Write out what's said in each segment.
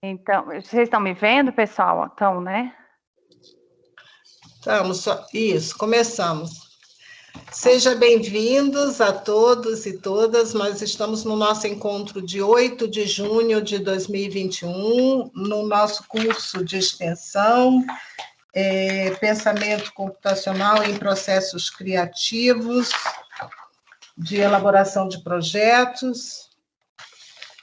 Então, vocês estão me vendo, pessoal? Então, né? Isso, começamos. Sejam bem-vindos a todos e todas. Nós estamos no nosso encontro de 8 de junho de 2021, no nosso curso de extensão, Pensamento Computacional em Processos Criativos, de elaboração de projetos.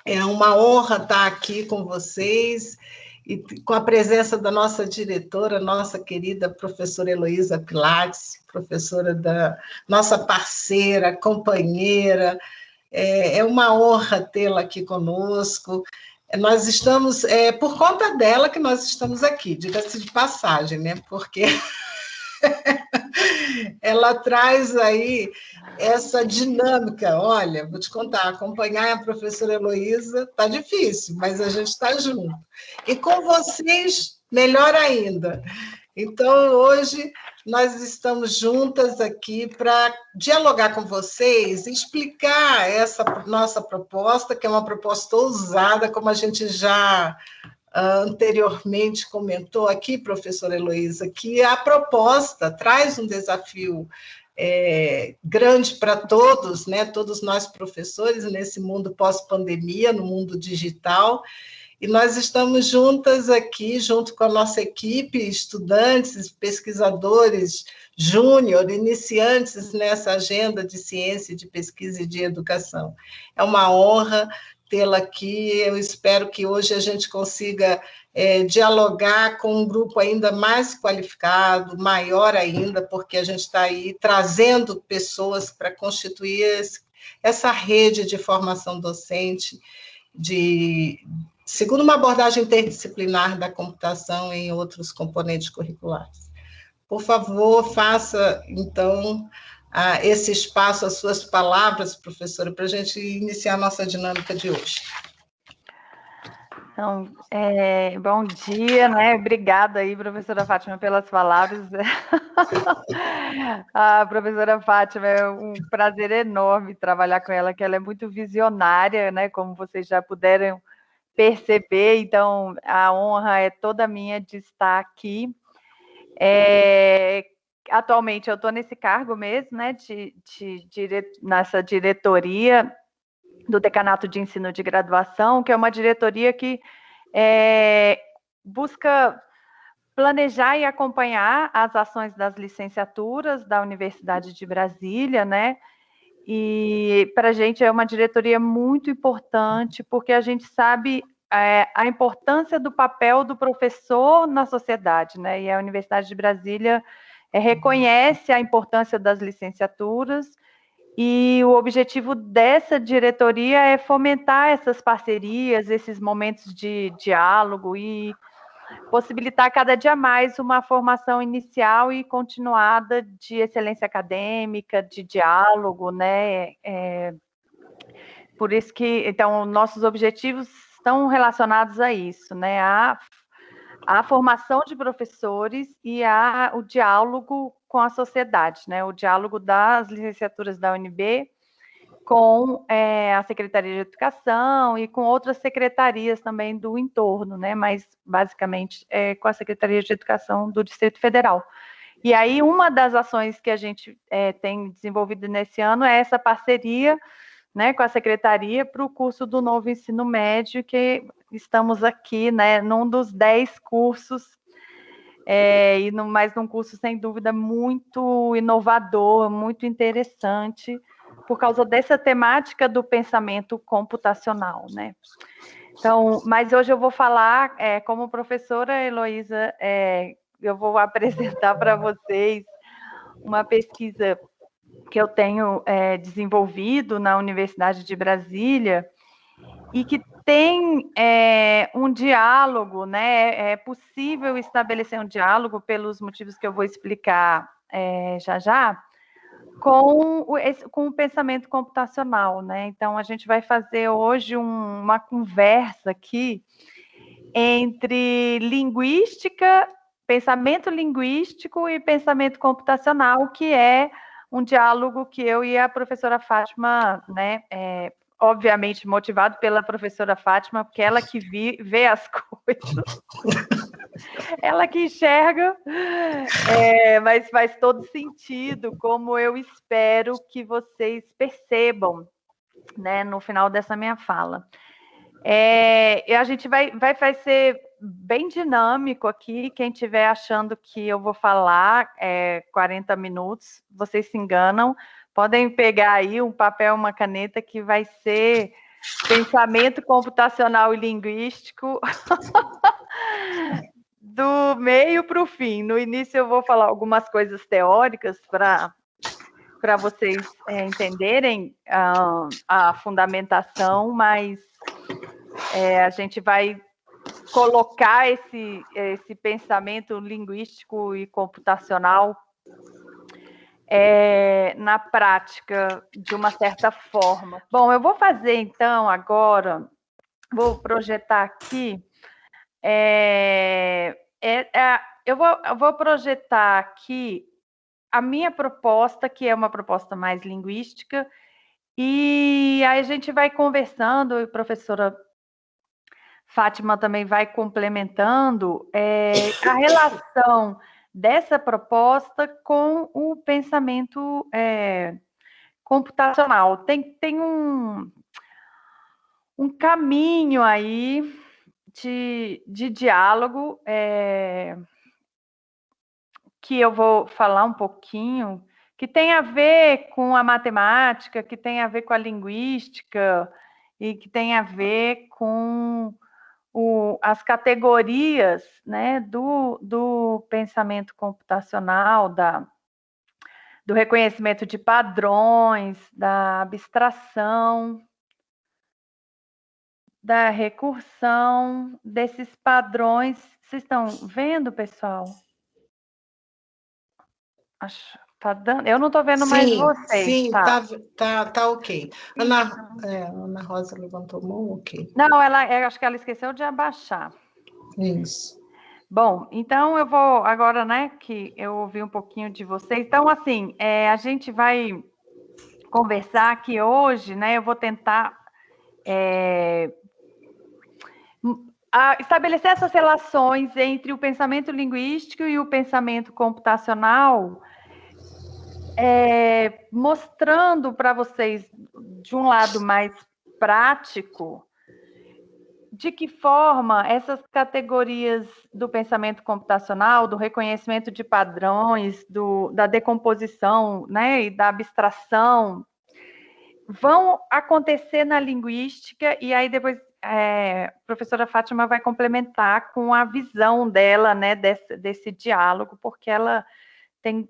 É uma honra estar aqui com vocês e com a presença da nossa diretora, nossa querida professora Heloísa Pilates, nossa parceira, companheira. É uma honra tê-la aqui conosco. Nós estamos, por conta dela que nós estamos aqui, diga-se de passagem, né? Porque ela traz aí essa dinâmica. Olha, vou te contar, acompanhar a professora Heloísa está difícil, mas a gente está junto. E com vocês, melhor ainda. Então, hoje, nós estamos juntas aqui para dialogar com vocês, explicar essa nossa proposta, que é uma proposta ousada, como a gente já anteriormente comentou aqui, professora Heloísa, que a proposta traz um desafio grande para todos, né? Todos nós professores, nesse mundo pós-pandemia, no mundo digital, e nós estamos juntas aqui, junto com a nossa equipe, estudantes, pesquisadores, júnior, iniciantes nessa agenda de ciência, de pesquisa e de educação. É uma honra tê-la aqui. Eu espero que hoje a gente consiga dialogar com um grupo ainda mais qualificado, maior ainda, porque a gente está aí trazendo pessoas para constituir essa rede de formação docente, segundo uma abordagem interdisciplinar da computação em outros componentes curriculares. Por favor, faça, então, esse espaço, as suas palavras, professora, para a gente iniciar a nossa dinâmica de hoje. Então, bom dia, né? Obrigada aí, professora Fátima, pelas palavras. A professora Fátima, é um prazer enorme trabalhar com ela, que ela é muito visionária, né? Como vocês já puderam perceber, então a honra é toda minha de estar aqui. Atualmente eu estou nesse cargo mesmo, né? Nessa diretoria do Decanato de Ensino de Graduação, que é uma diretoria que busca planejar e acompanhar as ações das licenciaturas da Universidade de Brasília, né? E para a gente é uma diretoria muito importante, porque a gente sabe a importância do papel do professor na sociedade, né? E a Universidade de Brasília reconhece a importância das licenciaturas, e o objetivo dessa diretoria é fomentar essas parcerias, esses momentos de diálogo e possibilitar cada dia mais uma formação inicial e continuada de excelência acadêmica, de diálogo, né? Por isso que, então, nossos objetivos estão relacionados a isso, né? A formação de professores e o diálogo com a sociedade, né? O diálogo das licenciaturas da UNB com a Secretaria de Educação e com outras secretarias também do entorno, né? Mas basicamente com a Secretaria de Educação do Distrito Federal. E aí uma das ações que a gente tem desenvolvido nesse ano é essa parceria, né, com a Secretaria para o curso do Novo Ensino Médio, que estamos aqui, né, num dos 10 cursos, mas num curso, sem dúvida, muito inovador, muito interessante, por causa dessa temática do pensamento computacional, né. Então, mas hoje eu vou falar, como professora Heloísa, eu vou apresentar para vocês uma pesquisa que eu tenho desenvolvido na Universidade de Brasília e que tem um diálogo, né? É possível estabelecer um diálogo pelos motivos que eu vou explicar já, com o pensamento computacional, né? Então, a gente vai fazer hoje uma conversa aqui entre linguística, pensamento linguístico e pensamento computacional, que é um diálogo que eu e a professora Fátima, né, obviamente, motivado pela professora Fátima, porque ela que vê as coisas, ela que enxerga, mas faz todo sentido, como eu espero que vocês percebam, né, no final dessa minha fala. E a gente vai ser bem dinâmico aqui. Quem estiver achando que eu vou falar 40 minutos, vocês se enganam. Podem pegar aí um papel, uma caneta, que vai ser pensamento computacional e linguístico do meio para o fim. No início eu vou falar algumas coisas teóricas para vocês entenderem a fundamentação, mas a gente vai colocar esse pensamento linguístico e computacional na prática de uma certa forma. Bom, eu vou fazer então agora, vou projetar aqui, eu vou projetar aqui a minha proposta, que é uma proposta mais linguística, e aí a gente vai conversando, e a professora Fátima também vai complementando a relação dessa proposta com o pensamento computacional. Tem um caminho aí de diálogo que eu vou falar um pouquinho, que tem a ver com a matemática, que tem a ver com a linguística e que tem a ver com as categorias, né, do pensamento computacional, do reconhecimento de padrões, da abstração, da recursão, desses padrões. Vocês estão vendo, pessoal? Tá dando? Eu não estou vendo mais vocês. Sim, tá ok. Ana Rosa levantou a mão, ok. Não, eu acho que ela esqueceu de abaixar. Isso. Bom, então eu vou agora, né, que eu ouvi um pouquinho de vocês. Então, assim, a gente vai conversar aqui hoje, né? Eu vou tentar estabelecer essas relações entre o pensamento linguístico e o pensamento computacional, mostrando para vocês, de um lado mais prático, de que forma essas categorias do pensamento computacional, do reconhecimento de padrões, da decomposição, né, e da abstração, vão acontecer na linguística, e aí depois a professora Fátima vai complementar com a visão dela, né, desse diálogo, porque ela tem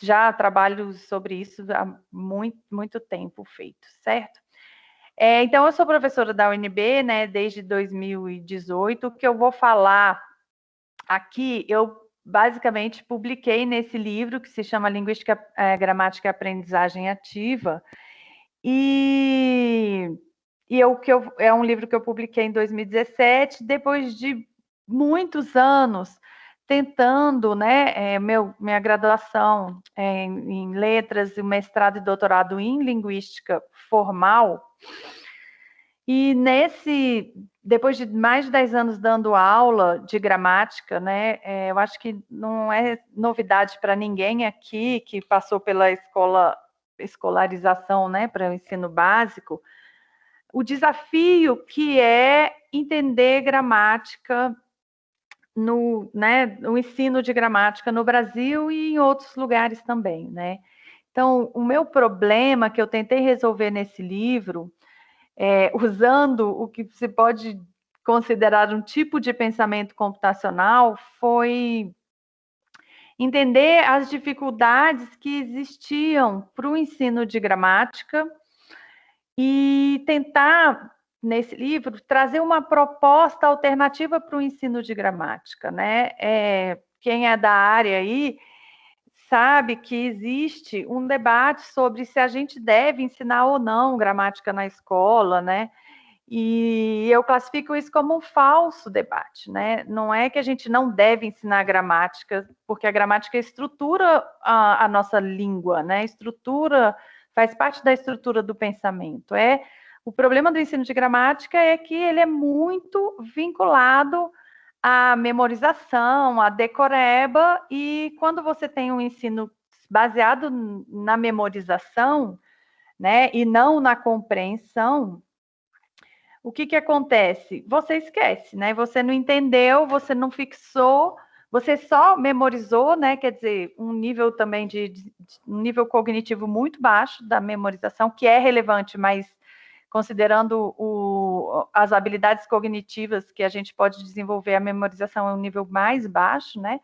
já trabalhos sobre isso há muito tempo feito, certo? Então, eu sou professora da UNB, né, desde 2018. O que eu vou falar aqui, eu basicamente publiquei nesse livro que se chama Linguística, Gramática e Aprendizagem Ativa, é um livro que eu publiquei em 2017, depois de muitos anos tentando, né, minha graduação em letras, o mestrado e doutorado em linguística formal. E depois de mais de 10 anos dando aula de gramática, né, eu acho que não é novidade para ninguém aqui que passou pela escolarização, né, para o ensino básico, o desafio que é entender gramática no ensino de gramática no Brasil e em outros lugares também, né? Então, o meu problema que eu tentei resolver nesse livro, usando o que se pode considerar um tipo de pensamento computacional, foi entender as dificuldades que existiam para o ensino de gramática e tentar, nesse livro, trazer uma proposta alternativa para o ensino de gramática, né? Quem é da área aí sabe que existe um debate sobre se a gente deve ensinar ou não gramática na escola, né? E eu classifico isso como um falso debate, né? Não é que a gente não deve ensinar gramática, porque a gramática estrutura a nossa língua, né? Faz parte da estrutura do pensamento. O problema do ensino de gramática é que ele é muito vinculado à memorização, à decoreba, e quando você tem um ensino baseado na memorização, né, e não na compreensão, o que acontece? Você esquece, né? Você não entendeu, você não fixou, você só memorizou, né? Quer dizer, um nível também um nível cognitivo muito baixo da memorização, que é relevante, mas considerando as habilidades cognitivas que a gente pode desenvolver, a memorização é um nível mais baixo, né?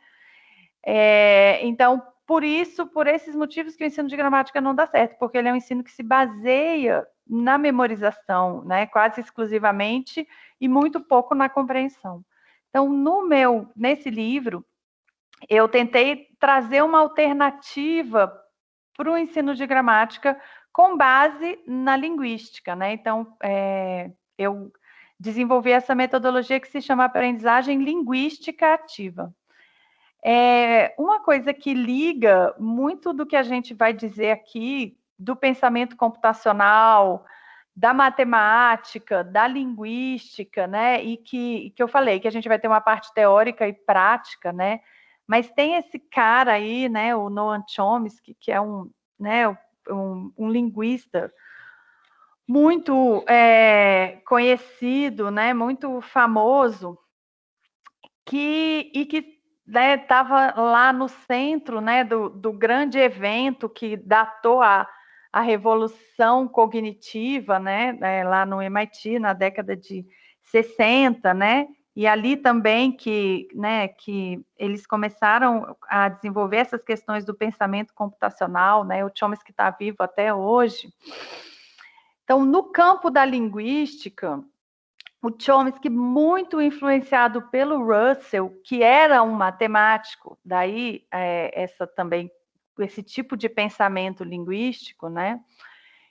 Então, por esses motivos que o ensino de gramática não dá certo, porque ele é um ensino que se baseia na memorização, né, quase exclusivamente, e muito pouco na compreensão. Então, nesse livro, eu tentei trazer uma alternativa para o ensino de gramática com base na linguística, né? Então, eu desenvolvi essa metodologia que se chama aprendizagem linguística ativa. Uma coisa que liga muito do que a gente vai dizer aqui, do pensamento computacional, da matemática, da linguística, né? E que eu falei, que a gente vai ter uma parte teórica e prática, né? Mas tem esse cara aí, né? O Noam Chomsky, que é um linguista muito conhecido, né? Muito famoso, que estava lá no centro, né, do grande evento que datou a revolução cognitiva, né, lá no MIT, na década de 60, né, e ali também que eles começaram a desenvolver essas questões do pensamento computacional, né, o Chomsky está vivo até hoje. Então, no campo da linguística, o Chomsky, muito influenciado pelo Russell, que era um matemático, daí esse tipo de pensamento linguístico, né?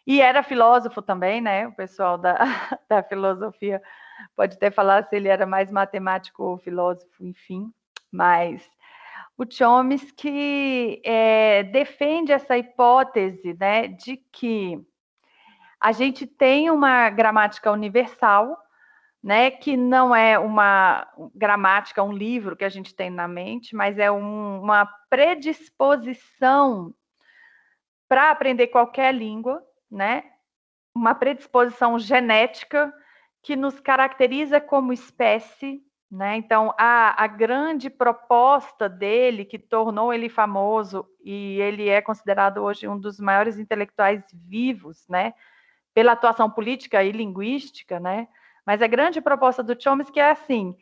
E era filósofo também, né? O pessoal da filosofia pode até falar se ele era mais matemático ou filósofo, enfim. Mas o Chomsky defende essa hipótese, né, de que a gente tem uma gramática universal, né, que não é uma gramática, um livro que a gente tem na mente, mas é uma predisposição para aprender qualquer língua, né, uma predisposição genética que nos caracteriza como espécie, né? Então, a grande proposta dele, que tornou ele famoso, e ele é considerado hoje um dos maiores intelectuais vivos, né, pela atuação política e linguística, né? Mas a grande proposta do Chomsky é assim: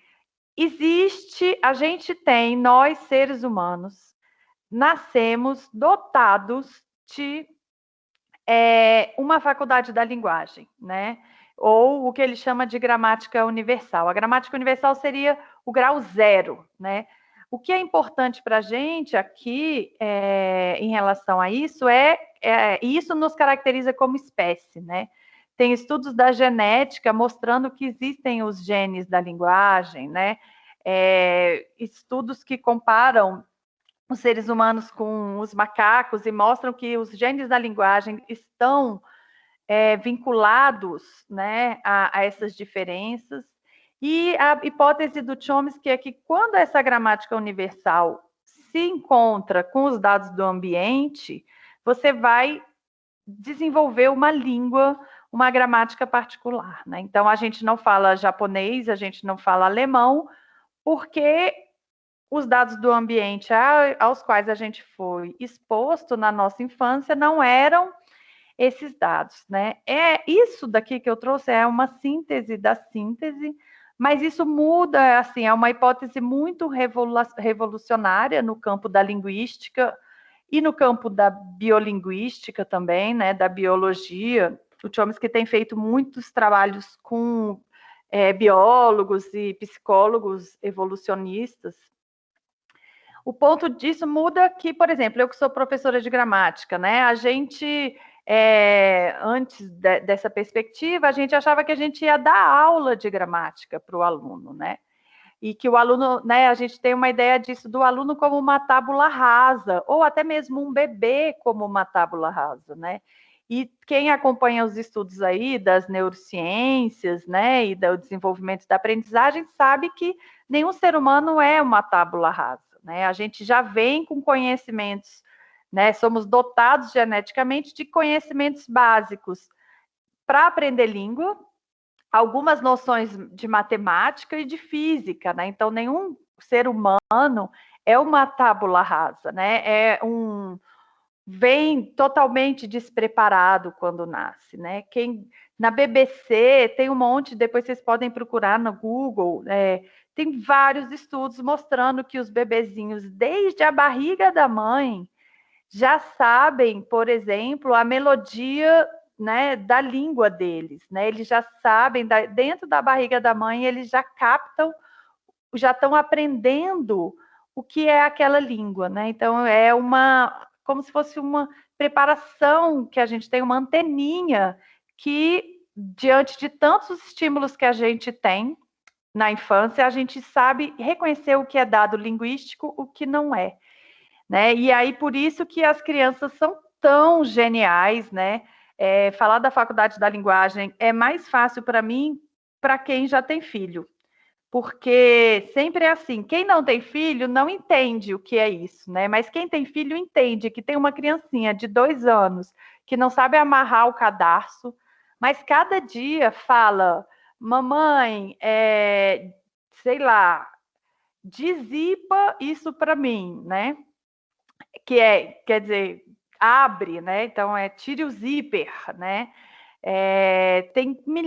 nós seres humanos, nascemos dotados de uma faculdade da linguagem, né? Ou o que ele chama de gramática universal. A gramática universal seria o grau 0, né? O que é importante para a gente aqui, em relação a isso, isso nos caracteriza como espécie, né? Tem estudos da genética mostrando que existem os genes da linguagem, né? Estudos que comparam os seres humanos com os macacos e mostram que os genes da linguagem estão vinculados, né, a essas diferenças. E a hipótese do Chomsky é que quando essa gramática universal se encontra com os dados do ambiente, você vai desenvolver uma língua, uma gramática particular, né? Então, a gente não fala japonês, a gente não fala alemão, porque os dados do ambiente aos quais a gente foi exposto na nossa infância não eram esses dados, né? Isso daqui que eu trouxe é uma síntese da síntese, mas isso muda, assim, é uma hipótese muito revolucionária no campo da linguística e no campo da biolinguística também, né? Da biologia. O Chomsky tem feito muitos trabalhos com biólogos e psicólogos evolucionistas. O ponto disso muda que, por exemplo, eu que sou professora de gramática, né? A gente, antes dessa perspectiva, a gente achava que a gente ia dar aula de gramática para o aluno, né? E que o aluno, né, a gente tem uma ideia disso do aluno como uma tábula rasa, ou até mesmo um bebê como uma tábula rasa, né? E quem acompanha os estudos aí das neurociências, né, e do desenvolvimento da aprendizagem, sabe que nenhum ser humano é uma tábula rasa, né? A gente já vem com conhecimentos, né? Somos dotados geneticamente de conhecimentos básicos para aprender língua, algumas noções de matemática e de física, né? Então, nenhum ser humano é uma tábula rasa, né? Vem totalmente despreparado quando nasce, né? Na BBC tem um monte, depois vocês podem procurar no Google, tem vários estudos mostrando que os bebezinhos, desde a barriga da mãe, já sabem, por exemplo, a melodia, né, da língua deles, né? Eles já sabem, dentro da barriga da mãe, eles já captam, já estão aprendendo o que é aquela língua, né? Então, como se fosse uma preparação que a gente tem, uma anteninha que, diante de tantos estímulos que a gente tem na infância, a gente sabe reconhecer o que é dado linguístico, o que não é, né? E aí, por isso que as crianças são tão geniais, né? Falar da faculdade da linguagem é mais fácil para mim, para quem já tem filho. Porque sempre é assim, quem não tem filho não entende o que é isso, né? Mas quem tem filho entende que tem uma criancinha de 2 anos que não sabe amarrar o cadarço, mas cada dia fala, mamãe, sei lá, dizipa isso para mim, né? Quer dizer, abre, né? Então, tire o zíper, né?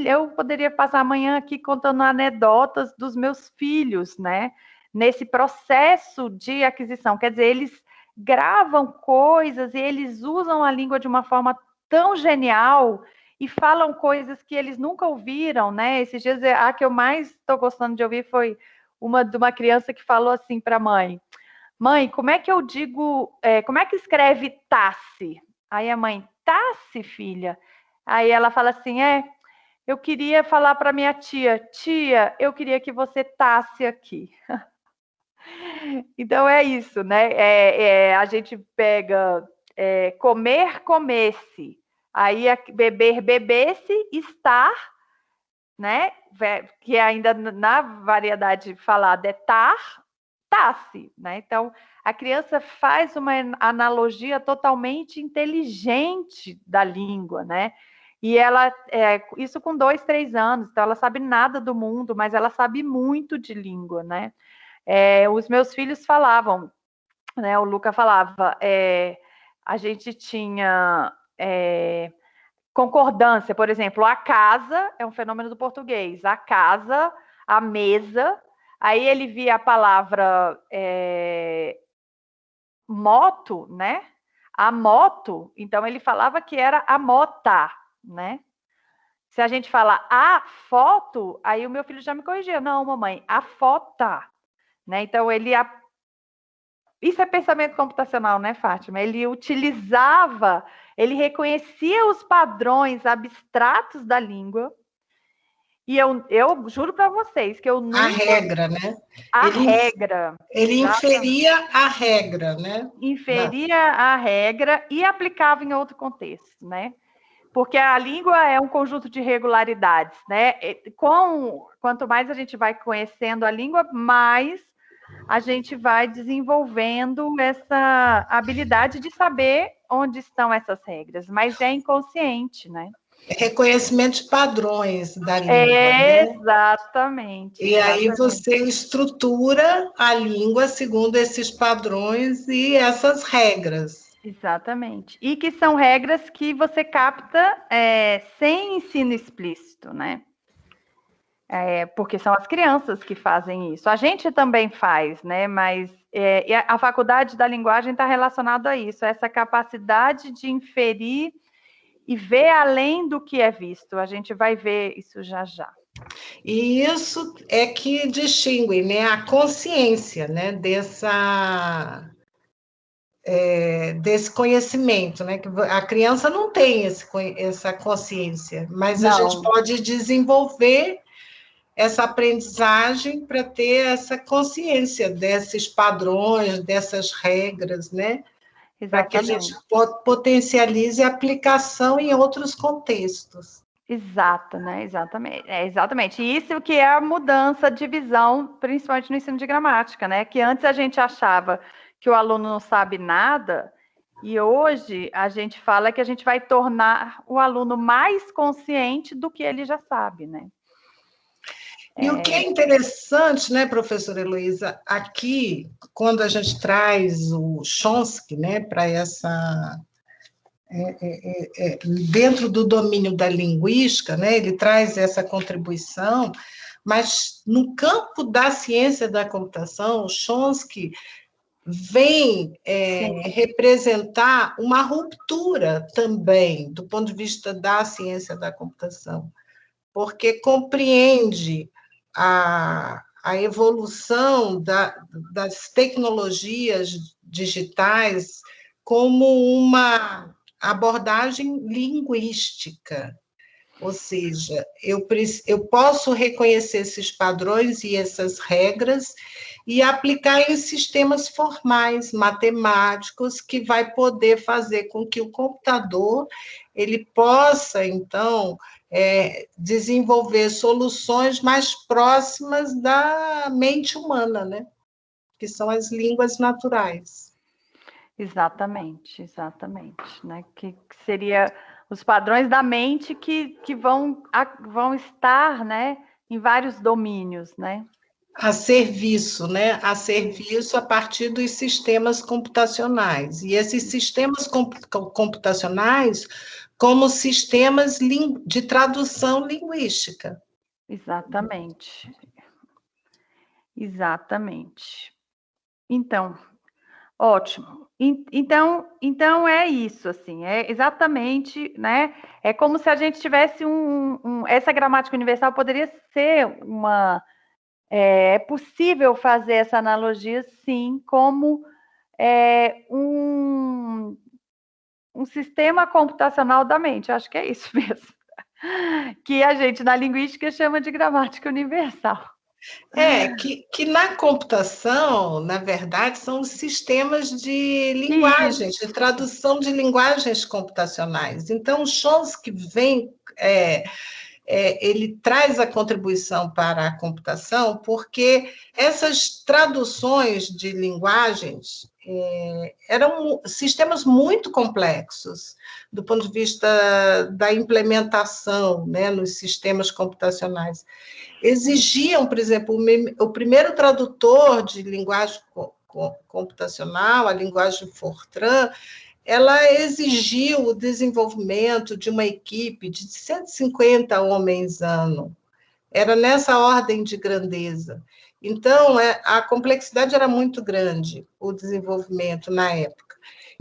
Eu poderia passar amanhã aqui contando anedotas dos meus filhos, né? Nesse processo de aquisição. Quer dizer, eles gravam coisas e eles usam a língua de uma forma tão genial e falam coisas que eles nunca ouviram, né? Esses dias, a que eu mais estou gostando de ouvir foi de uma criança que falou assim para a mãe: mãe, como é que eu digo, como é que escreve Tassi? Aí a mãe, Tassi, filha? Aí ela fala assim, eu queria falar para minha tia, eu queria que você tasse aqui. Então é isso, né? A gente pega comer, comesse. Aí beber, bebesse, estar, né? Que ainda na variedade falada é tasse, né? Então, a criança faz uma analogia totalmente inteligente da língua, né? E ela, isso com 2, 3 anos, então ela sabe nada do mundo, mas ela sabe muito de língua, né? Os meus filhos falavam, né? O Luca falava, a gente tinha concordância, por exemplo, a casa é um fenômeno do português, a casa, a mesa. Aí ele via a palavra moto, né? A moto, então ele falava que era a mota, né? Se a gente fala a foto, aí o meu filho já me corrigia. Não, mamãe, a fota, né? Então isso é pensamento computacional, né, Fátima? Ele utilizava, ele reconhecia os padrões abstratos da língua. E eu juro para vocês que eu nunca... A regra, né? Regra. Ele inferia a regra, né? Inferia a regra e aplicava em outro contexto, né? Porque a língua é um conjunto de regularidades, né? Quanto mais a gente vai conhecendo a língua, mais a gente vai desenvolvendo essa habilidade de saber onde estão essas regras, mas é inconsciente, né? Reconhecimento de padrões da língua, né? Exatamente. E aí você estrutura a língua segundo esses padrões e essas regras. Exatamente. E que são regras que você capta sem ensino explícito, né? Porque são as crianças que fazem isso. A gente também faz, né? Mas a faculdade da linguagem está relacionada a isso, a essa capacidade de inferir e ver além do que é visto. A gente vai ver isso já já. E isso é que distingue, né, a consciência, né, desse conhecimento, né, que a criança não tem essa consciência, mas não. A gente pode desenvolver essa aprendizagem para ter essa consciência desses padrões, dessas regras, né? para que a gente Exatamente. potencialize a aplicação em outros contextos. Exato, né? Exatamente. Exatamente. E isso que é a mudança de visão, principalmente no ensino de gramática, né? Que antes a gente achava que o aluno não sabe nada, e hoje a gente fala que a gente vai tornar o aluno mais consciente do que ele já sabe, né? E o que é interessante, né, professora Heloísa, aqui, quando a gente traz o Chomsky, né, para essa dentro do domínio da linguística, né, ele traz essa contribuição, mas no campo da ciência da computação, Chomsky vem representar uma ruptura também, do ponto de vista da ciência da computação, porque compreende a evolução das tecnologias digitais como uma abordagem linguística, ou seja, eu posso reconhecer esses padrões e essas regras e aplicar em sistemas formais, matemáticos, que vai poder fazer com que o computador ele possa, então, desenvolver soluções mais próximas da mente humana, né? Que são as línguas naturais. Exatamente, exatamente, né? Que seria os padrões da mente que vão estar, né, em vários domínios, né? A serviço, né? A serviço a partir dos sistemas computacionais. E esses sistemas computacionais como sistemas de tradução linguística. Exatamente. Exatamente. Então, ótimo. Então é isso, assim, é exatamente, né? É como se a gente tivesse essa gramática universal poderia ser uma. É possível fazer essa analogia, sim, como um sistema computacional da mente. Acho que é isso mesmo. Que a gente, na linguística, chama de gramática universal. Que na computação, na verdade, são os sistemas de linguagens, de tradução de linguagens computacionais. Então, o Chomsky vem, ele traz a contribuição para a computação, porque essas traduções de linguagens eram sistemas muito complexos, do ponto de vista da implementação, né, nos sistemas computacionais. Exigiam, por exemplo, o primeiro tradutor de linguagem computacional, a linguagem Fortran, ela exigiu o desenvolvimento de uma equipe de 150 homens ano. Era nessa ordem de grandeza. Então, a complexidade era muito grande, o desenvolvimento na época.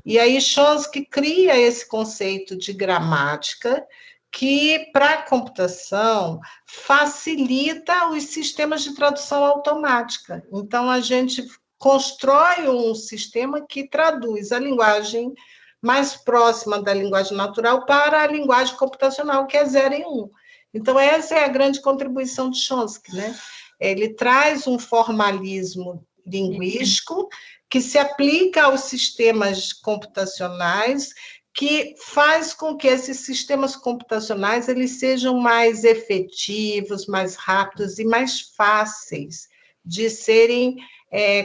E aí Chomsky cria esse conceito de gramática, que, para a computação, facilita os sistemas de tradução automática. Então, a gente constrói um sistema que traduz a linguagem mais próxima da linguagem natural para a linguagem computacional, que é 0 e 1. Então, essa é a grande contribuição de Chomsky, né? Ele traz um formalismo linguístico que se aplica aos sistemas computacionais, que faz com que esses sistemas computacionais eles sejam mais efetivos, mais rápidos e mais fáceis de serem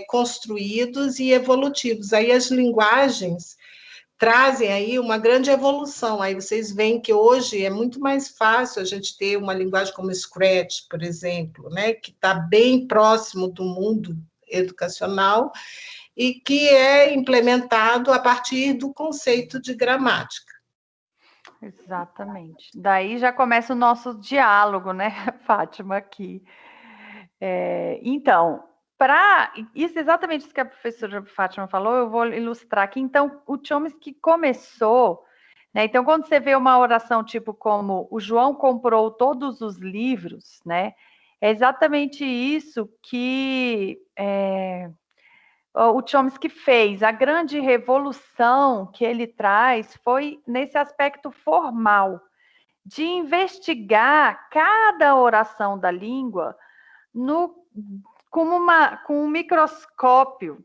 construídos e evolutivos. Aí as linguagens trazem aí uma grande evolução. Aí vocês veem que hoje é muito mais fácil a gente ter uma linguagem como Scratch, por exemplo, né, que está bem próximo do mundo educacional e que é implementado a partir do conceito de gramática. Exatamente. Daí já começa o nosso diálogo, né, Fátima, aqui. Então, para isso, exatamente isso que a professora Fátima falou, eu vou ilustrar aqui. Então, o Chomsky começou, né? Então, quando você vê uma oração tipo como o João comprou todos os livros, né? É exatamente isso que o Chomsky fez. A grande revolução que ele traz foi nesse aspecto formal, de investigar cada oração da língua com um microscópio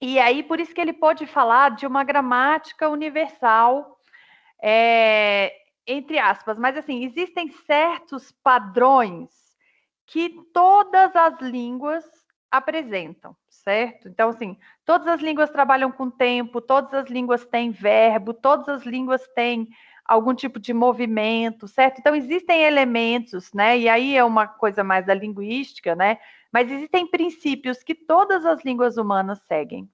E aí, por isso que ele pôde falar de uma gramática universal, entre aspas, mas assim, existem certos padrões que todas as línguas apresentam, certo? Então, assim, todas as línguas trabalham com tempo, todas as línguas têm verbo, todas as línguas têm algum tipo de movimento, certo? Então, existem elementos, né? E aí é uma coisa mais da linguística, né? Mas existem princípios que todas as línguas humanas seguem.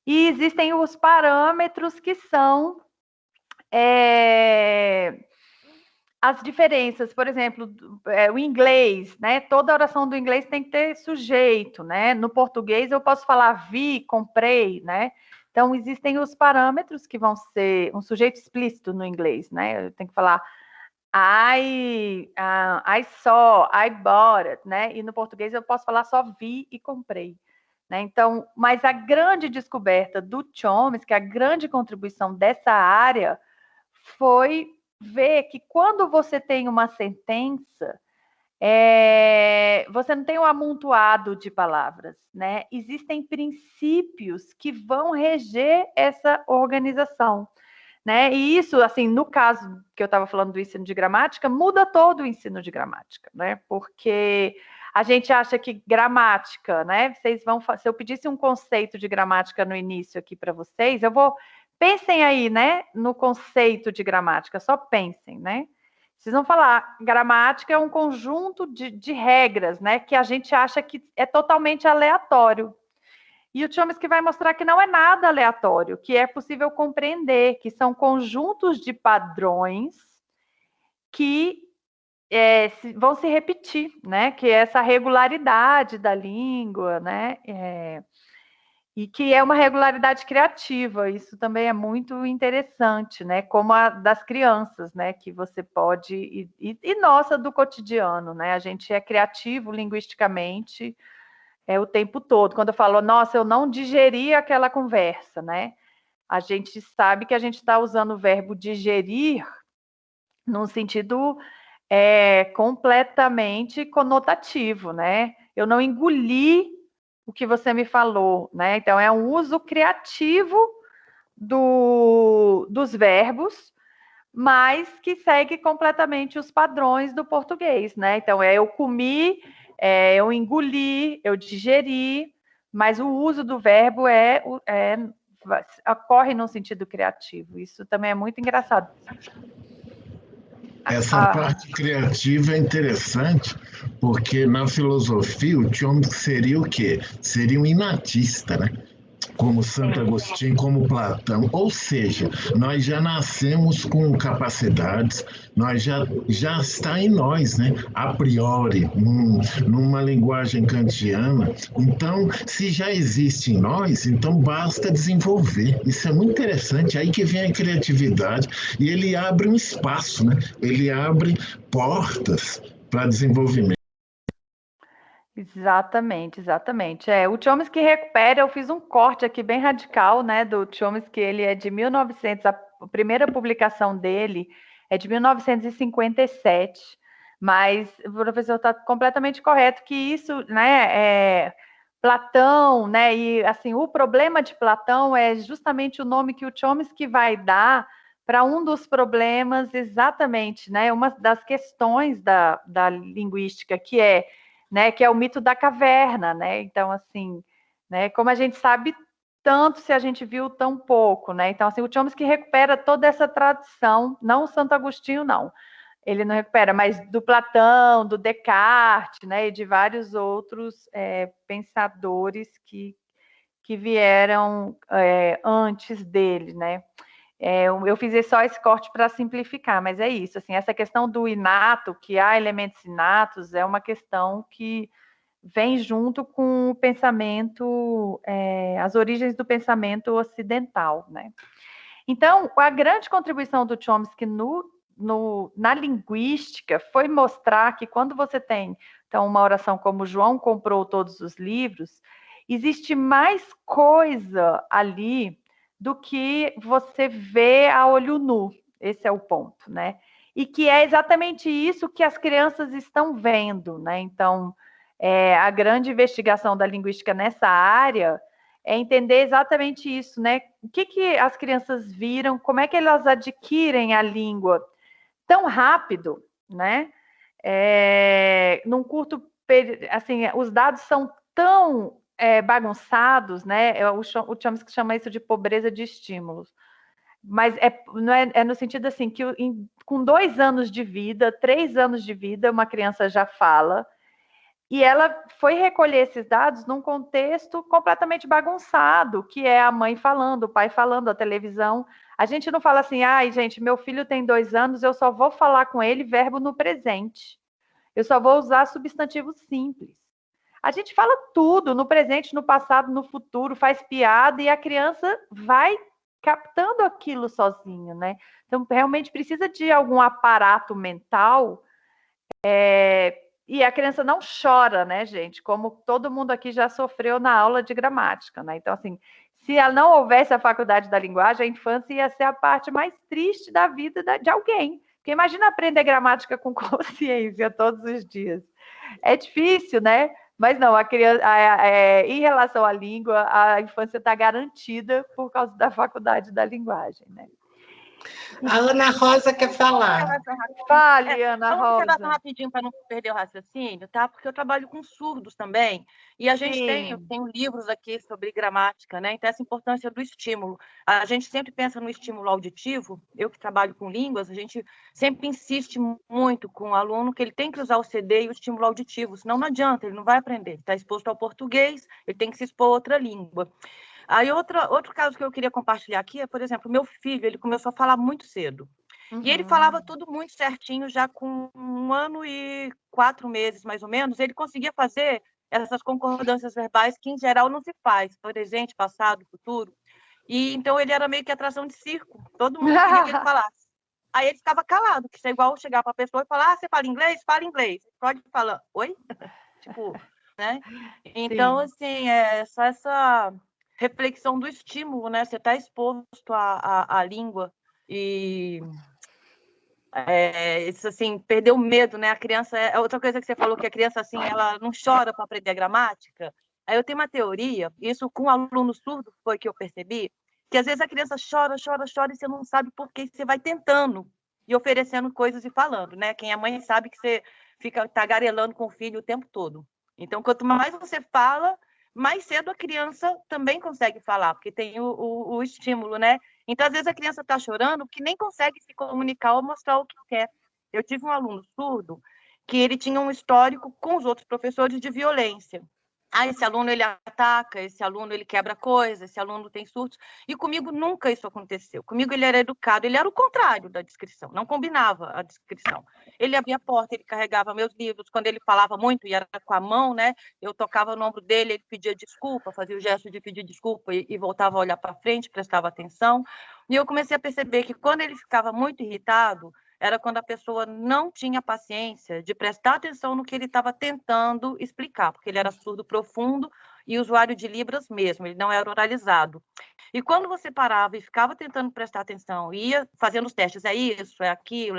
E existem os parâmetros que são as diferenças, por exemplo, o inglês, né? Toda oração do inglês tem que ter sujeito, né? No português eu posso falar vi, comprei, né? Então existem os parâmetros que vão ser um sujeito explícito no inglês, né? Eu tenho que falar I saw, I bought it, né? E no português eu posso falar só vi e comprei. Né? Então, mas a grande descoberta do Chomsky, a grande contribuição dessa área foi ver que quando você tem uma sentença, você não tem um amontoado de palavras, né? Existem princípios que vão reger essa organização, né? E isso, assim, no caso que eu estava falando do ensino de gramática, muda todo o ensino de gramática, né? Porque a gente acha que gramática, né? Vocês vão, se eu pedisse um conceito de gramática no início aqui para vocês, pensem aí, né? No conceito de gramática, só pensem, né? Vocês vão falar, gramática é um conjunto de regras, né? Que a gente acha que é totalmente aleatório. E o Chomsky vai mostrar que não é nada aleatório, que é possível compreender, que são conjuntos de padrões que vão se repetir, né? Que é essa regularidade da língua, né? E que é uma regularidade criativa. Isso também é muito interessante, né? Como a das crianças, né? Que você pode e nossa do cotidiano, né? A gente é criativo linguisticamente o tempo todo. Quando eu falo, nossa, eu não digeri aquela conversa, né? A gente sabe que a gente está usando o verbo digerir num sentido completamente conotativo, né? Eu não engoli o que você me falou, né? Então, é um uso criativo dos verbos, mas que segue completamente os padrões do português, né? Então, eu comi, eu engoli, eu digeri, mas o uso do verbo ocorre num sentido criativo. Isso também é muito engraçado. Essa parte criativa é interessante, porque na filosofia o Chomsky seria o quê? Seria um inatista, né? Como Santo Agostinho, como Platão. Ou seja, nós já nascemos com capacidades, nós já está em nós, né? A priori, numa linguagem kantiana. Então, se já existe em nós, então basta desenvolver. Isso é muito interessante. Aí que vem a criatividade e ele abre um espaço, né? Ele abre portas para desenvolvimento. Exatamente, exatamente. O Chomsky recupera, eu fiz um corte aqui bem radical, né, do Chomsky, ele é de 1900, a primeira publicação dele é de 1957, mas o professor está completamente correto que isso, né, Platão, né, e assim, o problema de Platão é justamente o nome que o Chomsky vai dar para um dos problemas, exatamente, né, uma das questões da linguística, que é, né, que é o mito da caverna, né? Então, assim, né, como a gente sabe tanto se a gente viu tão pouco, né? Então, assim, o Chomsky recupera toda essa tradição, não o Santo Agostinho, não. Ele não recupera, mas do Platão, do Descartes, né, e de vários outros pensadores que vieram antes dele, né? Eu fiz só esse corte para simplificar, mas é isso. Assim, essa questão do inato, que há elementos inatos, é uma questão que vem junto com o pensamento, as origens do pensamento ocidental, né? Então, a grande contribuição do Chomsky na linguística foi mostrar que quando você tem, então, uma oração como João comprou todos os livros, existe mais coisa ali do que você vê a olho nu. Esse é o ponto, né? E que é exatamente isso que as crianças estão vendo, né? Então, a grande investigação da linguística nessa área é entender exatamente isso, né? O que as crianças viram, como é que elas adquirem a língua tão rápido, né? Num curto período, assim, os dados são tão bagunçados, né? O Chomsky chama isso de pobreza de estímulos. Mas não é no sentido assim, que com 2 anos de vida, 3 anos de vida, uma criança já fala, e ela foi recolher esses dados num contexto completamente bagunçado, que é a mãe falando, o pai falando, a televisão. A gente não fala assim, ai, gente, meu filho tem 2 anos, eu só vou falar com ele verbo no presente. Eu só vou usar substantivos simples. A gente fala tudo, no presente, no passado, no futuro, faz piada, e a criança vai captando aquilo sozinho, né? Então, realmente precisa de algum aparato mental, e a criança não chora, né, gente? Como todo mundo aqui já sofreu na aula de gramática, né? Então, assim, se ela não houvesse a faculdade da linguagem, a infância ia ser a parte mais triste da vida de alguém. Porque imagina aprender gramática com consciência todos os dias. É difícil, né? Mas não, a criança, em relação à língua, a infância está garantida por causa da faculdade da linguagem, né? A Ana Rosa quer falar. Fale, Ana Uma observação Rosa. rapidinho para não perder o raciocínio, tá? Porque eu trabalho com surdos também, e a gente eu tenho livros aqui sobre gramática, né? Então, essa importância do estímulo. A gente sempre pensa no estímulo auditivo, eu que trabalho com línguas, a gente sempre insiste muito com o aluno que ele tem que usar o CD e o estímulo auditivo, senão não adianta, ele não vai aprender. Ele está exposto ao português, ele tem que se expor a outra língua. Aí, outro caso que eu queria compartilhar aqui é, por exemplo, meu filho, ele começou a falar muito cedo. Uhum. E ele falava tudo muito certinho, já com 1 ano e 4 meses, mais ou menos, ele conseguia fazer essas concordâncias verbais que, em geral, não se faz, presente, passado, futuro. E então ele era meio que atração de circo, todo mundo queria que ele falasse. Aí ele ficava calado, que isso é igual chegar para a pessoa e falar, você fala inglês? Fala inglês. Pode falar, oi? Tipo, né? Então, sim, assim, só essa reflexão do estímulo, né? Você está exposto à língua e isso, assim, perder o medo, né? A criança, outra coisa que você falou, que a criança, assim, ela não chora para aprender a gramática. Aí eu tenho uma teoria, isso com um aluno surdo foi que eu percebi, que às vezes a criança chora, chora, chora e você não sabe por que, você vai tentando e oferecendo coisas e falando, né? Quem é mãe sabe que você fica tagarelando com o filho o tempo todo. Então, quanto mais você fala, mais cedo a criança também consegue falar, porque tem o estímulo, né? Então, às vezes, a criança está chorando porque nem consegue se comunicar ou mostrar o que quer. Eu tive um aluno surdo que ele tinha um histórico com os outros professores de violência. Esse aluno, ele ataca, esse aluno, ele quebra coisas, esse aluno tem surtos. E comigo nunca isso aconteceu. Comigo ele era educado, ele era o contrário da descrição, não combinava a descrição. Ele abria a porta, ele carregava meus livros, quando ele falava muito, e era com a mão, né? Eu tocava no ombro dele, ele pedia desculpa, fazia o gesto de pedir desculpa e voltava a olhar para frente, prestava atenção. E eu comecei a perceber que quando ele ficava muito irritado, era quando a pessoa não tinha paciência de prestar atenção no que ele estava tentando explicar, porque ele era surdo profundo e usuário de Libras mesmo, ele não era oralizado. E quando você parava e ficava tentando prestar atenção, ia fazendo os testes, é isso, é aquilo,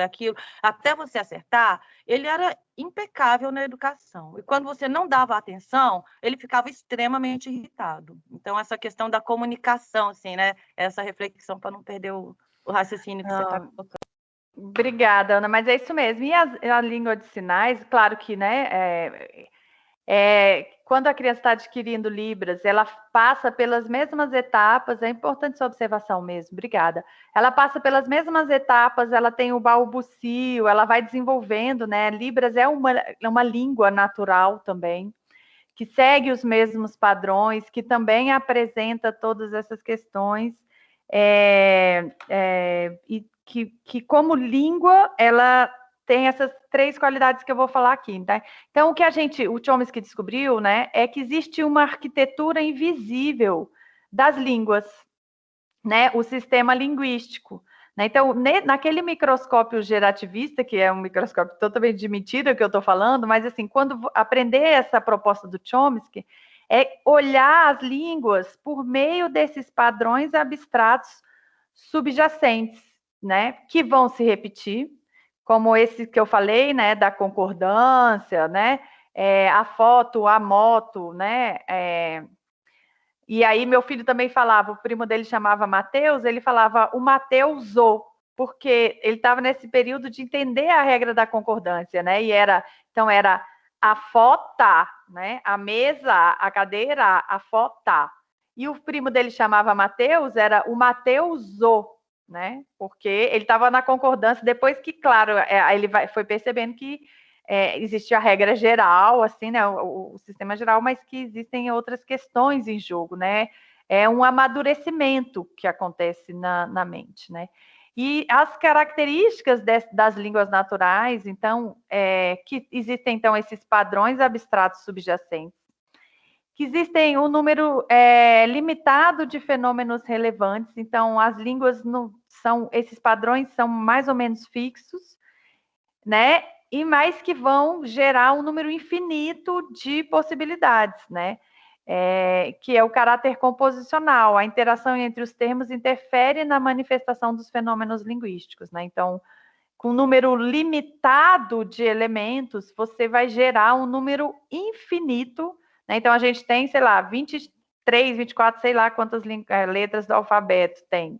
até você acertar, ele era impecável na educação. E quando você não dava atenção, ele ficava extremamente irritado. Então, essa questão da comunicação, assim, né? Essa reflexão para não perder o raciocínio que você está colocando. Obrigada, Ana, mas é isso mesmo. E a língua de sinais, claro que, né, quando a criança está adquirindo Libras, ela passa pelas mesmas etapas, é importante essa observação mesmo, obrigada. Ela passa pelas mesmas etapas, ela tem o balbucio, ela vai desenvolvendo, né? Libras é uma língua natural também, que segue os mesmos padrões, que também apresenta todas essas questões, e que como língua, ela tem essas 3 qualidades que eu vou falar aqui, tá? Então, o que o Chomsky descobriu, né, é que existe uma arquitetura invisível das línguas, né, o sistema linguístico. Né? Então, naquele microscópio gerativista, que é um microscópio totalmente de mentira que eu estou falando, mas, assim, quando aprender essa proposta do Chomsky, é olhar as línguas por meio desses padrões abstratos subjacentes, né, que vão se repetir, como esse que eu falei, né, da concordância, né, a foto, a moto, né, E aí meu filho também falava, o primo dele chamava Mateus, ele falava o Mateusou, porque ele estava nesse período de entender a regra da concordância, né? E então era a fota, né? A mesa, a cadeira, a fota. E o primo dele chamava Mateus, era o Mateusou, né? Porque ele estava na concordância, depois que, claro, ele foi percebendo que existe a regra geral, assim, né, o sistema geral, mas que existem outras questões em jogo, né? É um amadurecimento que acontece na mente, né? E as características das línguas naturais, então, que existem, então, esses padrões abstratos subjacentes, que existem um número limitado de fenômenos relevantes, então, as línguas esses padrões são mais ou menos fixos, né? E mais que vão gerar um número infinito de possibilidades, né? Que é o caráter composicional. A interação entre os termos interfere na manifestação dos fenômenos linguísticos, né? Então, com um número limitado de elementos, você vai gerar um número infinito, né? Então, a gente tem, sei lá, 23, 24, sei lá quantas letras do alfabeto tem.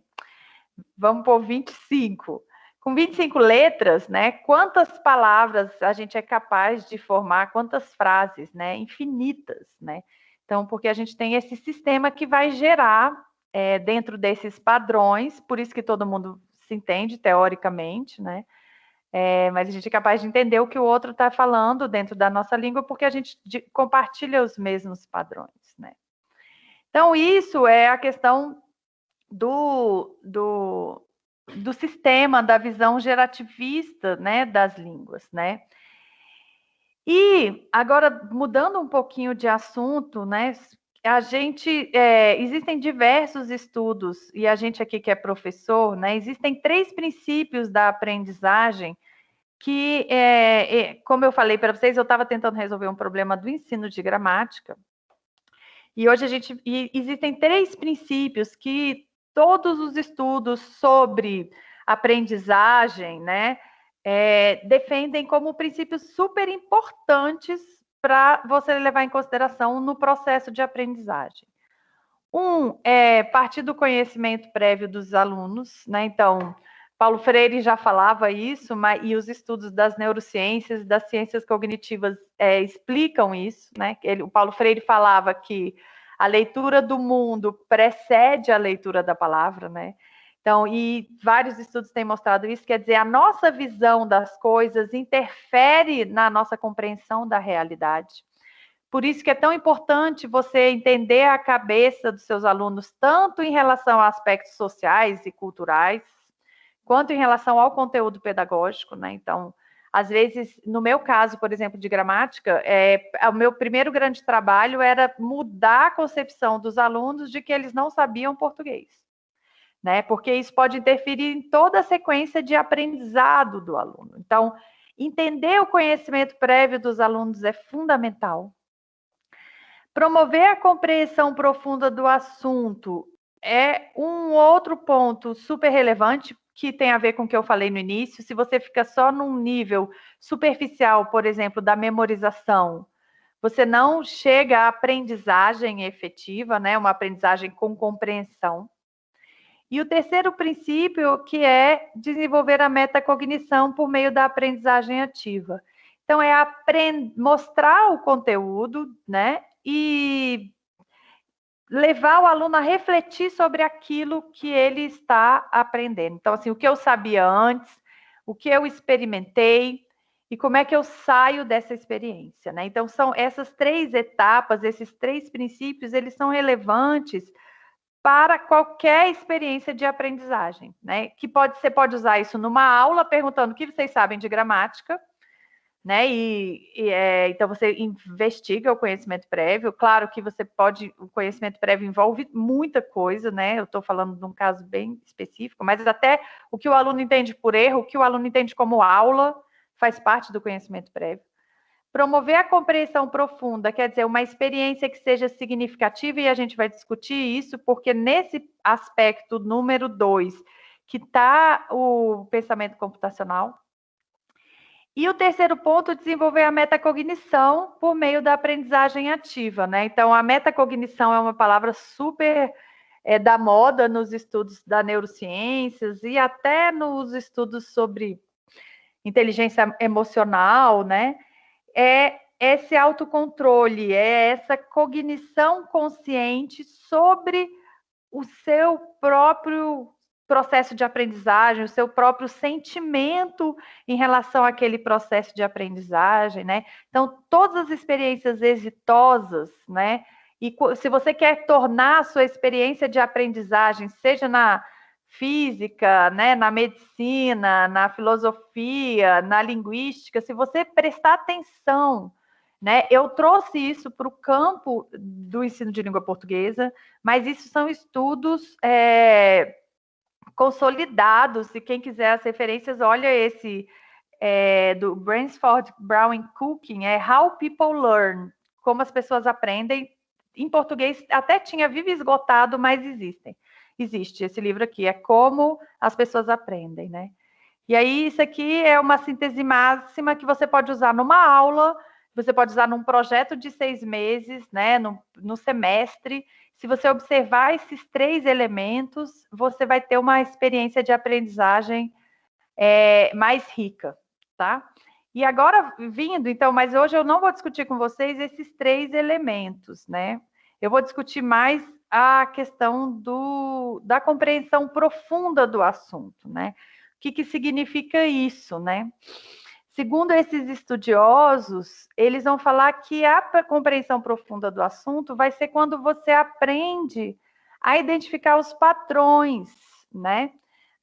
Vamos pôr 25. Com 25 letras, né, quantas palavras a gente é capaz de formar, quantas frases, né, infinitas, né? Então, porque a gente tem esse sistema que vai gerar, dentro desses padrões, por isso que todo mundo se entende, teoricamente, né? Mas a gente é capaz de entender o que o outro está falando dentro da nossa língua, porque a gente compartilha os mesmos padrões, né? Então, isso é a questão do sistema, da visão gerativista, né, das línguas, né? E agora, mudando um pouquinho de assunto, né, existem diversos estudos, e a gente aqui que é professor, né, existem 3 princípios da aprendizagem que, como eu falei para vocês, eu estava tentando resolver um problema do ensino de gramática, e hoje existem 3 princípios que todos os estudos sobre aprendizagem, né, defendem como princípios super importantes para você levar em consideração no processo de aprendizagem. Um é partir do conhecimento prévio dos alunos, né? Então, Paulo Freire já falava isso, e os estudos das neurociências, das ciências cognitivas explicam isso, né? O Paulo Freire falava que a leitura do mundo precede a leitura da palavra, né? Então, e vários estudos têm mostrado isso, quer dizer, a nossa visão das coisas interfere na nossa compreensão da realidade. Por isso que é tão importante você entender a cabeça dos seus alunos, tanto em relação a aspectos sociais e culturais, quanto em relação ao conteúdo pedagógico, né? Então, às vezes, no meu caso, por exemplo, de gramática, o meu primeiro grande trabalho era mudar a concepção dos alunos de que eles não sabiam português, né? Porque isso pode interferir em toda a sequência de aprendizado do aluno. Então, entender o conhecimento prévio dos alunos é fundamental. Promover a compreensão profunda do assunto é um outro ponto super relevante, que tem a ver com o que eu falei no início. Se você fica só num nível superficial, por exemplo, da memorização, você não chega à aprendizagem efetiva, né? Uma aprendizagem com compreensão. E o terceiro princípio, que é desenvolver a metacognição por meio da aprendizagem ativa. Então, mostrar o conteúdo, né? E levar o aluno a refletir sobre aquilo que ele está aprendendo. Então, assim, o que eu sabia antes, o que eu experimentei e como é que eu saio dessa experiência, né? Então, são essas 3 etapas, esses 3 princípios, eles são relevantes para qualquer experiência de aprendizagem, né? Você pode usar isso numa aula, perguntando o que vocês sabem de gramática, né? Então você investiga o conhecimento prévio. Claro que o conhecimento prévio envolve muita coisa, né? Eu estou falando de um caso bem específico, mas até o que o aluno entende por erro, o que o aluno entende como aula, faz parte do conhecimento prévio. Promover a compreensão profunda, quer dizer, uma experiência que seja significativa, e a gente vai discutir isso, porque nesse aspecto número 2, que está o pensamento computacional. E o terceiro ponto, desenvolver a metacognição por meio da aprendizagem ativa, né? Então, a metacognição é uma palavra super da moda nos estudos da neurociências e até nos estudos sobre inteligência emocional, né? É esse autocontrole, é essa cognição consciente sobre o seu próprio processo de aprendizagem, o seu próprio sentimento em relação àquele processo de aprendizagem, né? Então, todas as experiências exitosas, né? E se você quer tornar a sua experiência de aprendizagem, seja na física, né, na medicina, na filosofia, na linguística, se você prestar atenção, né, eu trouxe isso para o campo do ensino de língua portuguesa, mas isso são estudos consolidados, e quem quiser as referências, olha esse do Bransford, Brown and Cooking, How People Learn, como as pessoas aprendem. Em português até tinha Vivo Esgotado, mas existe esse livro aqui, Como as Pessoas Aprendem, né? E aí isso aqui é uma síntese máxima que você pode usar numa aula, você pode usar num projeto de 6 meses, né, no semestre. Se você observar esses 3 elementos, você vai ter uma experiência de aprendizagem mais rica, tá? E agora, então, mas hoje eu não vou discutir com vocês esses 3 elementos, né? Eu vou discutir mais a questão da compreensão profunda do assunto, né? O que significa isso, né? Segundo esses estudiosos, eles vão falar que a compreensão profunda do assunto vai ser quando você aprende a identificar os padrões, né?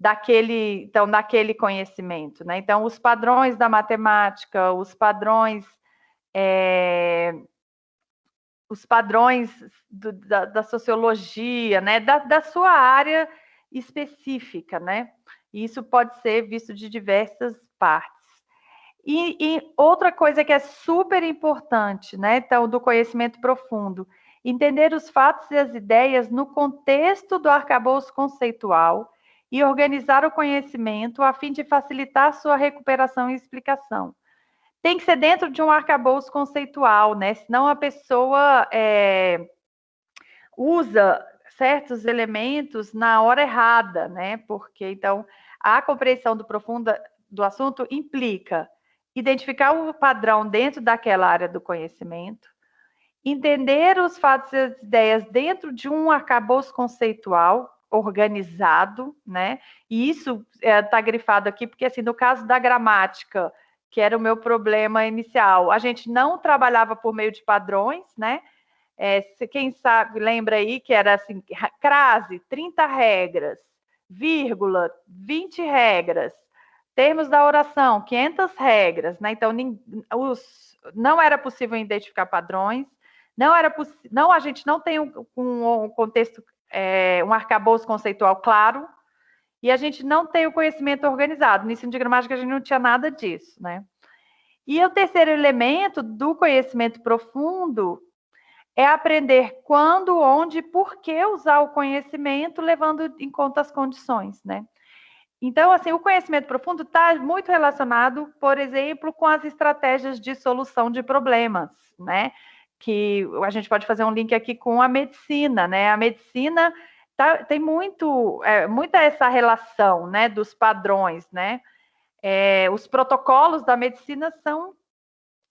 Daquele conhecimento, né? Então, os padrões da matemática, os padrões da sociologia, né? Da sua área específica, né? E isso pode ser visto de diversas partes. E outra coisa que é super importante, né? Então, do conhecimento profundo, entender os fatos e as ideias no contexto do arcabouço conceitual e organizar o conhecimento a fim de facilitar sua recuperação e explicação. Tem que ser dentro de um arcabouço conceitual, né? Senão a pessoa usa certos elementos na hora errada, né? Porque, então, a compreensão profunda do assunto implica identificar o padrão dentro daquela área do conhecimento, entender os fatos e as ideias dentro de um arcabouço conceitual organizado, né? E isso está grifado aqui, porque, assim, no caso da gramática, que era o meu problema inicial, a gente não trabalhava por meio de padrões, né? Quem sabe, lembra aí que era assim, crase, 30 regras, vírgula, 20 regras, termos da oração, 500 regras, né? Então, não era possível identificar padrões, a gente não tem um contexto, um arcabouço conceitual claro, e a gente não tem o conhecimento organizado. No ensino de gramática, a gente não tinha nada disso, né? E o terceiro elemento do conhecimento profundo é aprender quando, onde, por que usar o conhecimento, levando em conta as condições, né? Então, assim, o conhecimento profundo está muito relacionado, por exemplo, com as estratégias de solução de problemas, né? Que a gente pode fazer um link aqui com a medicina, né? A medicina tem muita essa relação, né? Dos padrões, né? Os protocolos da medicina são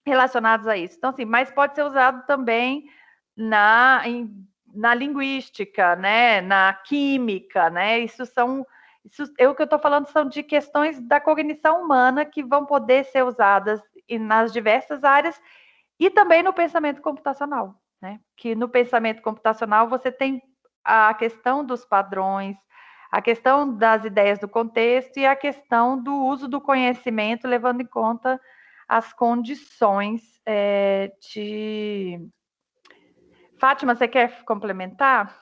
relacionados a isso. Então, assim, mas pode ser usado também na linguística, né? Na química, né? O que eu estou falando são de questões da cognição humana que vão poder ser usadas nas diversas áreas e também no pensamento computacional, né? Que no pensamento computacional você tem a questão dos padrões, a questão das ideias do contexto e a questão do uso do conhecimento, levando em conta as condições de... Fátima, você quer complementar?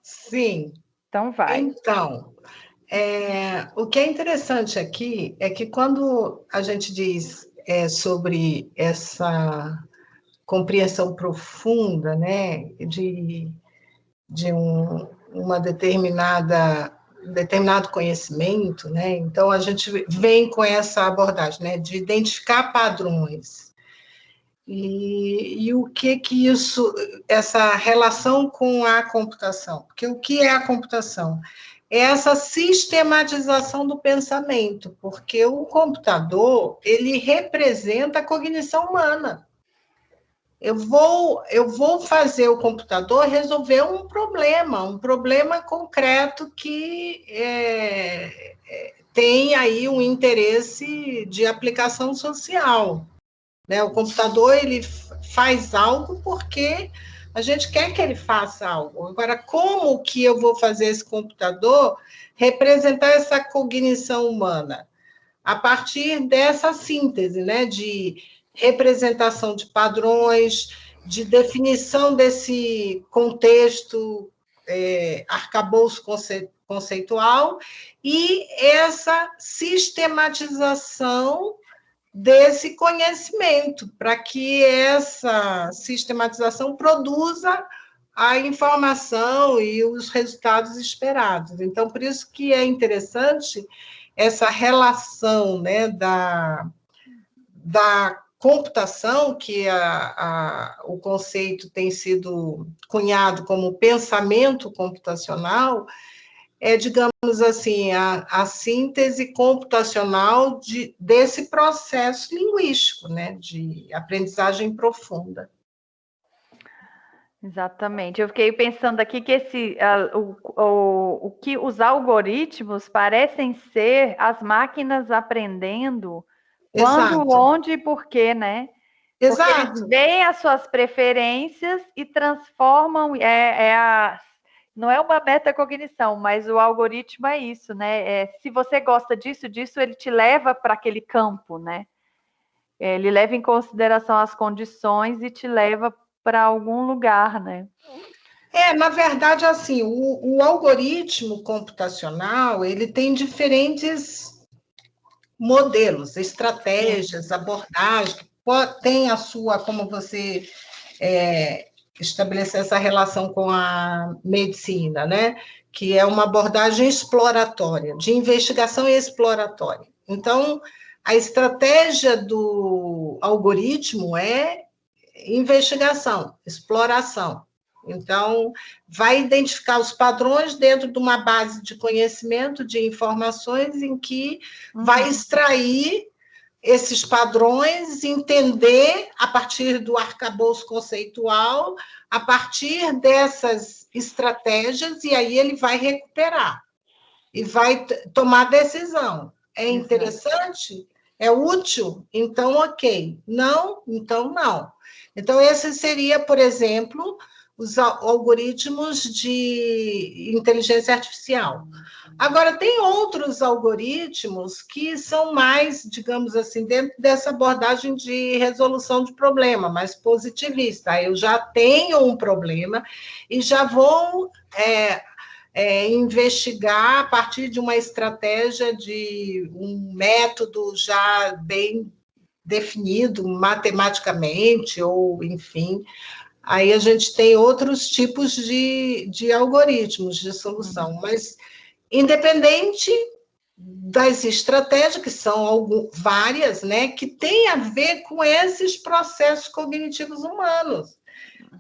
Sim. Então, vai. Então, o que é interessante aqui é que quando a gente diz sobre essa compreensão profunda, né, de uma determinada determinado conhecimento, né? Então, a gente vem com essa abordagem, né, de identificar padrões. E o que isso, essa relação com a computação? Porque o que é a computação? É essa sistematização do pensamento, porque o computador, ele representa a cognição humana. Eu vou fazer o computador resolver um problema concreto que tem aí um interesse de aplicação social, né? O computador, ele faz algo porque a gente quer que ele faça algo. Agora, como que eu vou fazer esse computador representar essa cognição humana? A partir dessa síntese, né, de representação de padrões, de definição desse contexto, arcabouço conceitual, e essa sistematização desse conhecimento, para que essa sistematização produza a informação e os resultados esperados. Então, por isso que é interessante essa relação, né, da computação, que o conceito tem sido cunhado como pensamento computacional, digamos assim, a síntese computacional desse processo linguístico, né, de aprendizagem profunda. Exatamente. Eu fiquei pensando aqui que o que os algoritmos parecem ser as máquinas aprendendo quando, Exato. onde e por quê, né? Porque eles Exato. veem as suas preferências e transformam, não é uma metacognição, mas o algoritmo é isso, né? Se você gosta disso, ele te leva para aquele campo, né? Ele leva em consideração as condições e te leva para algum lugar, né? Na verdade, assim, o algoritmo computacional, ele tem diferentes modelos, estratégias, abordagens, que tem a sua, como você estabelecer essa relação com a medicina, né? Que é uma abordagem exploratória, de investigação exploratória. Então, a estratégia do algoritmo é investigação, exploração. Então, vai identificar os padrões dentro de uma base de conhecimento, de informações, em que vai extrair esses padrões, entender a partir do arcabouço conceitual, a partir dessas estratégias, e aí ele vai recuperar e vai tomar decisão. É interessante? É útil? Então, ok. Não? Então, não. Então, esse seria, por exemplo, os algoritmos de inteligência artificial. Agora, tem outros algoritmos que são mais, digamos assim, dentro dessa abordagem de resolução de problema, mais positivista. Eu já tenho um problema e já vou investigar a partir de uma estratégia, de um método já bem definido matematicamente, ou, enfim. Aí a gente tem outros tipos de algoritmos de solução, mas independente das estratégias, que são várias, né, que tem a ver com esses processos cognitivos humanos,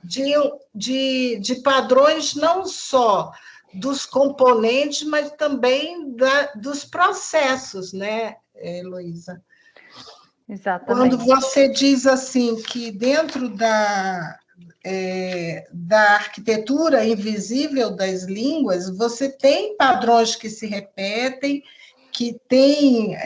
de padrões não só dos componentes, mas também dos processos, né, Heloísa? Exatamente. Quando você diz assim que dentro da arquitetura invisível das línguas, você tem padrões que se repetem, que tem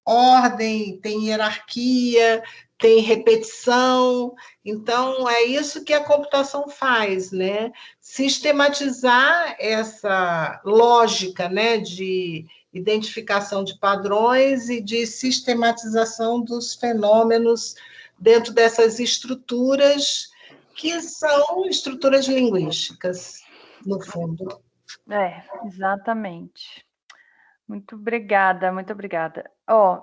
ordem, tem hierarquia, tem repetição. Então, é isso que a computação faz, né? Sistematizar essa lógica, né, de identificação de padrões e de sistematização dos fenômenos dentro dessas estruturas, que são estruturas linguísticas, no fundo. Exatamente. Muito obrigada, muito obrigada.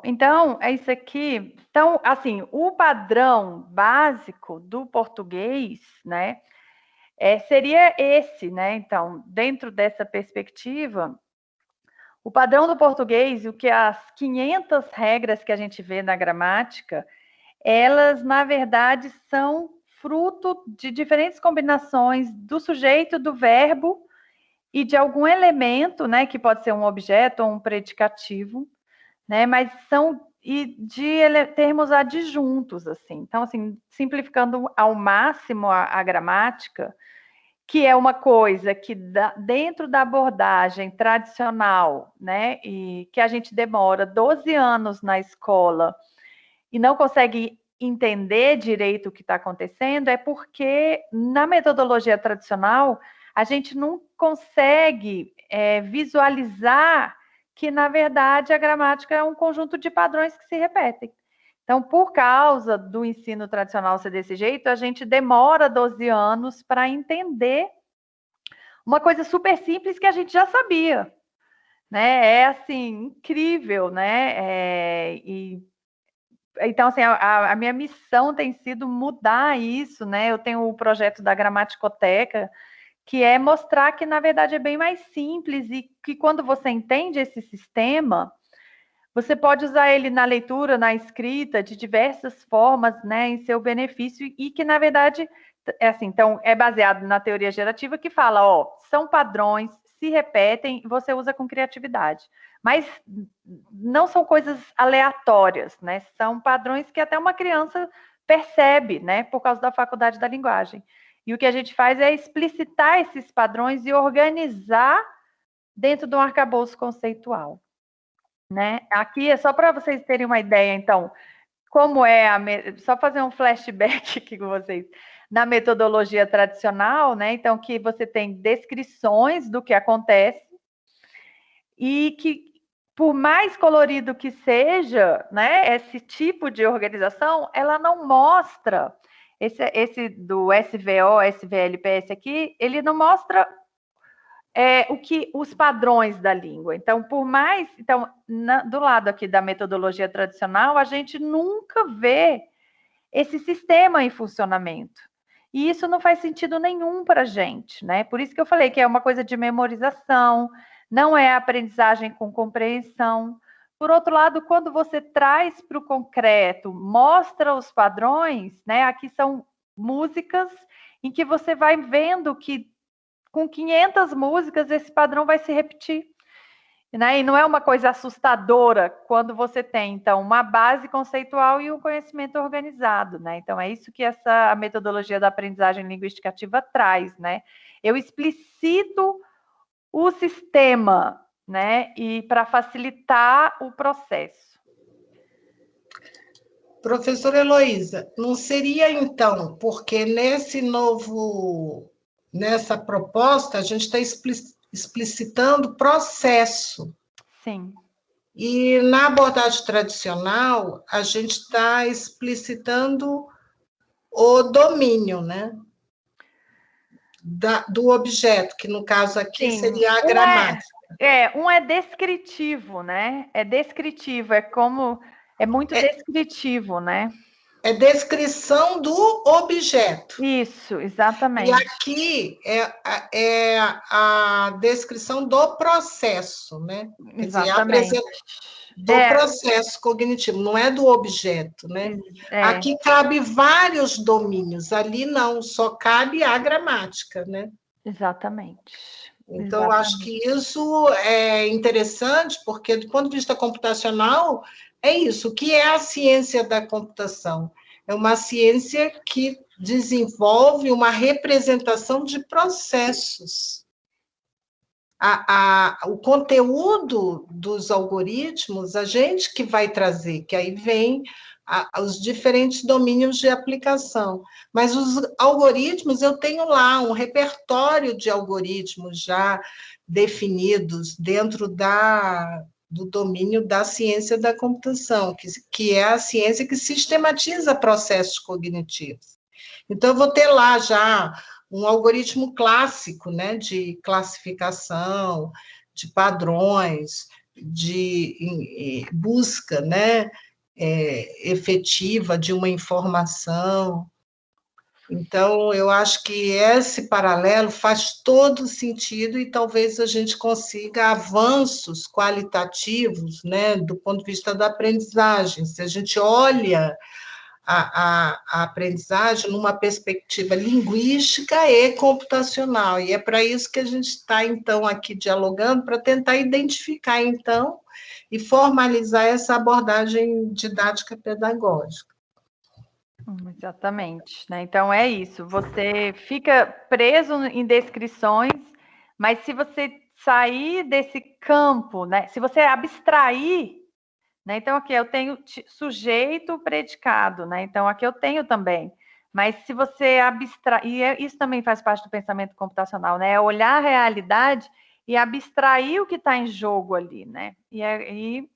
Então, é isso aqui. Então, assim, o padrão básico do português, né, seria esse, né? Então, dentro dessa perspectiva, O padrão do português, o que as 500 regras que a gente vê na gramática, elas, na verdade, são fruto de diferentes combinações do sujeito, do verbo e de algum elemento, né, que pode ser um objeto ou um predicativo, né, mas são de termos adjuntos, assim. Então, assim, simplificando ao máximo a gramática, que é uma coisa que dentro da abordagem tradicional, né, e que a gente demora 12 anos na escola e não consegue entender direito o que está acontecendo, é porque na metodologia tradicional a gente não consegue visualizar que, na verdade, a gramática é um conjunto de padrões que se repetem. Então, por causa do ensino tradicional ser desse jeito, a gente demora 12 anos para entender uma coisa super simples que a gente já sabia, né? É, assim, incrível, né? Então, assim, a minha missão tem sido mudar isso, né? Eu tenho o projeto da Gramaticoteca, que é mostrar que, na verdade, é bem mais simples e que quando você entende esse sistema, você pode usar ele na leitura, na escrita, de diversas formas, né, em seu benefício, e que, na verdade, é assim, então, é baseado na teoria gerativa que fala, ó, são padrões, se repetem, você usa com criatividade. Mas não são coisas aleatórias, né? São padrões que até uma criança percebe, né, por causa da faculdade da linguagem. E o que a gente faz é explicitar esses padrões e organizar dentro de um arcabouço conceitual, né? Aqui é só para vocês terem uma ideia, então, como é só fazer um flashback aqui com vocês. Na metodologia tradicional, né? Então, que você tem descrições do que acontece e que, por mais colorido que seja, né, esse tipo de organização, ela não mostra, esse do SVO, SVLPS aqui, ele não mostra os padrões da língua. Então, do lado aqui da metodologia tradicional, a gente nunca vê esse sistema em funcionamento. E isso não faz sentido nenhum para a gente, né? Por isso que eu falei que é uma coisa de memorização, não é aprendizagem com compreensão. Por outro lado, quando você traz para o concreto, mostra os padrões, né? Aqui são músicas em que você vai vendo que com 500 músicas esse padrão vai se repetir. Né? E não é uma coisa assustadora quando você tem, então, uma base conceitual e um conhecimento organizado, né? Então, é isso que a metodologia da aprendizagem linguística ativa traz, né? Eu explicito o sistema, né? E para facilitar o processo. Professora Heloísa, não seria, então, porque nessa proposta, a gente está explicitando processo. Sim. E na abordagem tradicional, a gente está explicitando o domínio, né? Do objeto, que no caso aqui Sim. seria a gramática. Um é descritivo, né? É descritivo, é muito descritivo, né? É descrição do objeto. Isso, exatamente. E aqui é a descrição do processo, né? Quer Exatamente. dizer, do processo cognitivo, não é do objeto, né? Aqui cabe vários domínios, ali não, só cabe a gramática, né? Exatamente. Então, eu acho que isso é interessante, porque, do ponto de vista computacional, é isso. O que é a ciência da computação? É uma ciência que desenvolve uma representação de processos. O conteúdo dos algoritmos, a gente que vai trazer, que aí vem os diferentes domínios de aplicação. Mas os algoritmos, eu tenho lá um repertório de algoritmos já definidos dentro do domínio da ciência da computação, que é a ciência que sistematiza processos cognitivos. Então, eu vou ter lá já um algoritmo clássico, né, de classificação, de padrões, de busca, né, efetiva de uma informação. Então, eu acho que esse paralelo faz todo sentido e talvez a gente consiga avanços qualitativos, né, do ponto de vista da aprendizagem. Se a gente olha a aprendizagem numa perspectiva linguística e computacional, e é para isso que a gente está, então, aqui dialogando, para tentar identificar, então, e formalizar essa abordagem didática pedagógica. Exatamente, né? Então é isso, você fica preso em descrições, mas se você sair desse campo, né? Se você abstrair, né? Então aqui eu tenho sujeito, predicado, né? Então aqui eu tenho também. Mas se você abstrair, isso também faz parte do pensamento computacional, né? É olhar a realidade e abstrair o que está em jogo ali, né? E aí